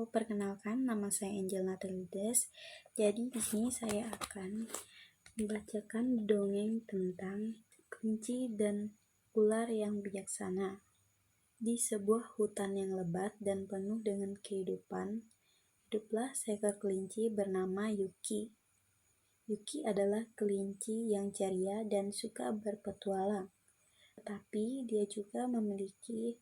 perkenalkan, nama saya Angel Natalides. Jadi di sini saya akan membacakan dongeng tentang kelinci dan ular yang bijaksana. Di sebuah hutan yang lebat dan penuh dengan kehidupan, hiduplah seekor kelinci bernama Yuki. Yuki adalah kelinci yang ceria dan suka berpetualang. Tetapi dia juga memiliki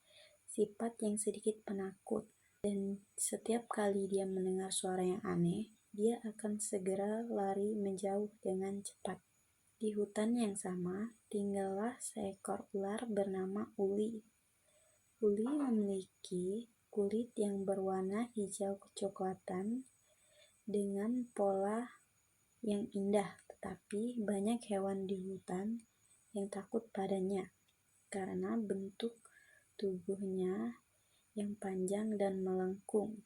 sifat yang sedikit penakut. Dan setiap kali dia mendengar suara yang aneh, dia akan segera lari menjauh dengan cepat. Di hutan yang sama, tinggallah seekor ular bernama Uli. Uli memiliki kulit yang berwarna hijau kecoklatan dengan pola yang indah, tetapi banyak hewan di hutan yang takut padanya karena bentuk tubuhnya yang panjang dan melengkung.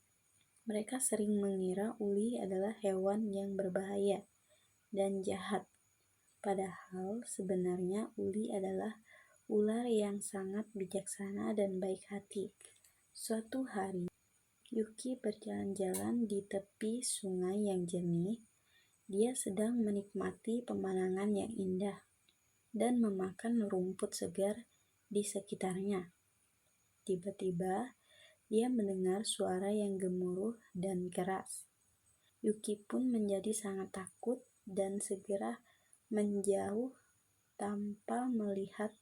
Mereka sering mengira Uli adalah hewan yang berbahaya dan jahat. Padahal sebenarnya Uli adalah ular yang sangat bijaksana dan baik hati. Suatu hari, Yuki berjalan-jalan di tepi sungai yang jernih. Dia sedang menikmati pemandangan yang indah dan memakan rumput segar di sekitarnya. Tiba-tiba, dia mendengar suara yang gemuruh dan keras. Yuki pun menjadi sangat takut dan segera menjauh tanpa melihat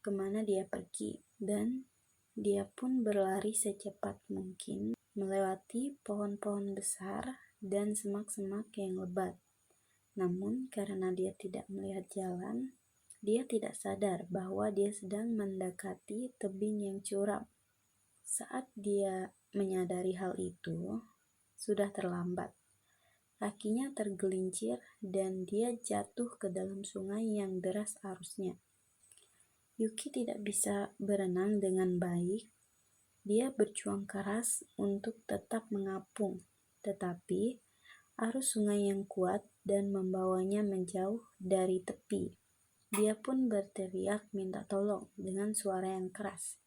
kemana dia pergi. Dan dia pun berlari secepat mungkin melewati pohon-pohon besar dan semak-semak yang lebat. Namun karena dia tidak melihat jalan, dia tidak sadar bahwa dia sedang mendekati tebing yang curam. Saat dia menyadari hal itu, sudah terlambat. Kakinya tergelincir dan dia jatuh ke dalam sungai yang deras arusnya. Yuki tidak bisa berenang dengan baik. Dia berjuang keras untuk tetap mengapung, tetapi arus sungai yang kuat dan membawanya menjauh dari tepi. Dia pun berteriak minta tolong dengan suara yang keras.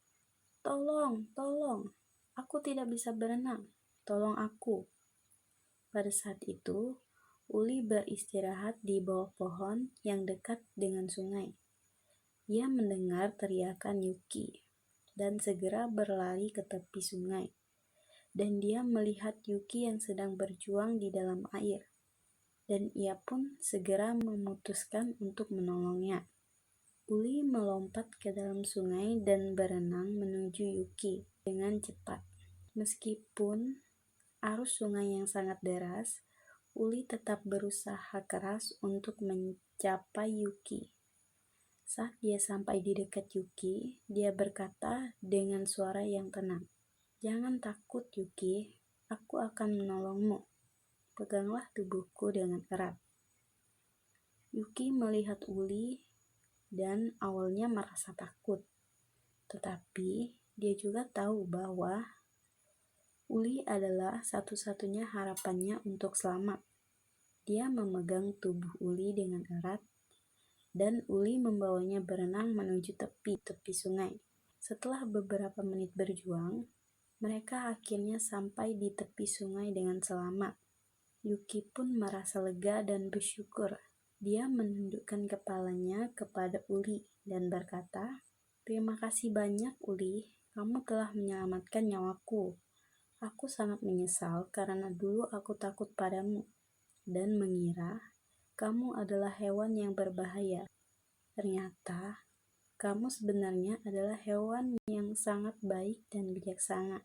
"Tolong, tolong, aku tidak bisa berenang, tolong aku." Pada saat itu, Uli beristirahat di bawah pohon yang dekat dengan sungai. Ia mendengar teriakan Yuki dan segera berlari ke tepi sungai. Dan dia melihat Yuki yang sedang berjuang di dalam air. Dan ia pun segera memutuskan untuk menolongnya. Uli melompat ke dalam sungai dan berenang menuju Yuki dengan cepat. Meskipun arus sungai yang sangat deras, Uli tetap berusaha keras untuk mencapai Yuki. Saat dia sampai di dekat Yuki, dia berkata dengan suara yang tenang, "Jangan takut Yuki, aku akan menolongmu. Peganglah tubuhku dengan erat." Yuki melihat Uli dan awalnya merasa takut. Tetapi dia juga tahu bahwa Uli adalah satu-satunya harapannya untuk selamat. Dia memegang tubuh Uli dengan erat dan Uli membawanya berenang menuju tepi sungai. Setelah beberapa menit berjuang, mereka akhirnya sampai di tepi sungai dengan selamat. Yuki pun merasa lega dan bersyukur. Dia menundukkan kepalanya kepada Uli dan berkata, "Terima kasih banyak Uli, kamu telah menyelamatkan nyawaku. Aku sangat menyesal karena dulu aku takut padamu dan mengira kamu adalah hewan yang berbahaya. Ternyata kamu sebenarnya adalah hewan yang sangat baik dan bijaksana."